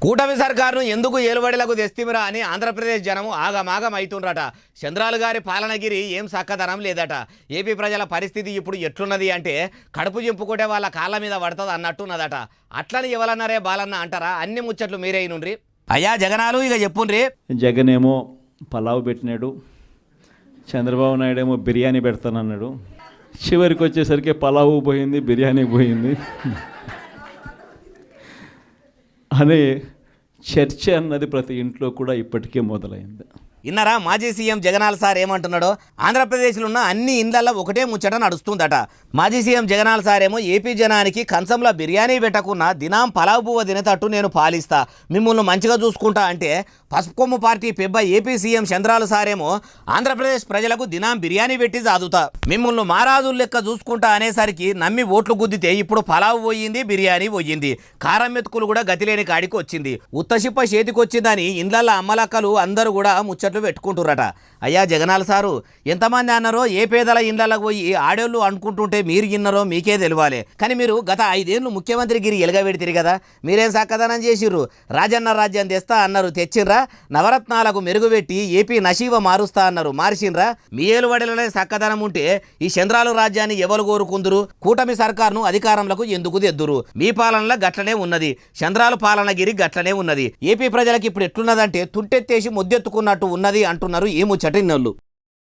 కూటమి సర్కారును ఎందుకు ఏలుబడిలకు తెస్తిమిరా అని ఆంధ్రప్రదేశ్ జనము ఆగమాగం అవుతుండ్రట. చంద్రాలు గారి పాలనగిరి ఏం సక్కదనం లేదట. ఏపీ ప్రజల పరిస్థితి ఇప్పుడు ఎట్లున్నది అంటే కడుపు చింపుకుంటే వాళ్ళ కాళ్ళ మీద పడుతుంది అన్నట్టున్నదట. అట్లని ఎవరన్నారే బాలన్న అంటారా? అన్ని ముచ్చట్లు మీరే నుండ్రి. అయ్యా జగనాలు ఇక చెప్పుండ్రి. జగన్ ఏమో పలావ్ పెట్టినాడు, చంద్రబాబు నాయుడు ఏమో బిర్యానీ పెడతానన్నాడు. చివరికి వచ్చేసరికి పలావు పోయింది, బిర్యానీ పోయింది అనే చర్చ అన్నది ప్రతి ఇంట్లో కూడా ఇప్పటికే మొదలైంది. ఇన్నారా మాజీ సీఎం జగనాల్ సార్ ఏమంటున్నాడో? ఆంధ్రప్రదేశ్లో ఉన్న అన్ని ఇండ్లలో ఒకటే ముచ్చట నడుస్తుందట. మాజీ సీఎం జగనాల్ సార్ ఏమో ఏపీ జనానికి కంచంలో బిర్యానీ పెట్టకున్నా దినాం పలావ్ పువ్వ తినేటట్టు నేను పాలిస్తా, మిమ్మల్ని మంచిగా చూసుకుంటా అంటే పసుపుకొమ్ము పార్టీ పెబ్బ ఏపీ సీఎం చంద్రాలు సారేమో ఆంధ్రప్రదేశ్ ప్రజలకు దినాం బిర్యానీ పెట్టి సాదుతా, మిమ్మల్ని మారాజులు లెక్క చూసుకుంటా అనేసరికి నమ్మి ఓట్లు గుద్దితే ఇప్పుడు పలావ్ పోయింది, బిర్యానీ పోయింది, కారం మెతుకులు కూడా గతిలేని కాడికి వచ్చింది, ఉత్తసిప్ప చేతికి వచ్చిందని ఇండ్లల్లో అమ్మలక్కలు అందరూ కూడా ముచ్చట్లు పెట్టుకుంటురట. అయ్యా జగనాల్ సారు, ఎంతమంది అన్నారో ఏ పేదల ఇండ్లకు పోయి ఆడోళ్ళు అనుకుంటుంటే మీరు ఇన్నారో మీకే తెలియాలి. కానీ మీరు గత 5 ఏళ్ళు ముఖ్యమంత్రి గిరి ఎలుగబెడితిరి కదా, మీరేం సక్కదనం చేసిర్రు? రాజన్న రాజ్యం తెస్తా అన్నారు, తెచ్చిర్రా? నవరత్నాలకు మెరుగుపెట్టి ఏపీ నశీవ మారుస్తా అన్నారు, మార్చిండ్రా? మీ ఏలుబడిలోనే సక్కదనం ఉంటే ఈ చంద్రాలు రాజ్యాన్ని ఎవరు కోరుకుందురు? కూటమి సర్కారును అధికారంలోకి ఎందుకు తెద్దురు? మీ పాలనలో గట్లనే ఉన్నది, చంద్రాలు పాలనగిరి గట్లనే ఉన్నది. ఏపీ ప్రజలకు ఇప్పుడు ఎట్లున్నదంటే తుంటెత్తేసి ముద్దెత్తుకున్నట్టు ఉన్నది అంటున్నారు ఈ ముచ్చటిన్నోళ్ళు.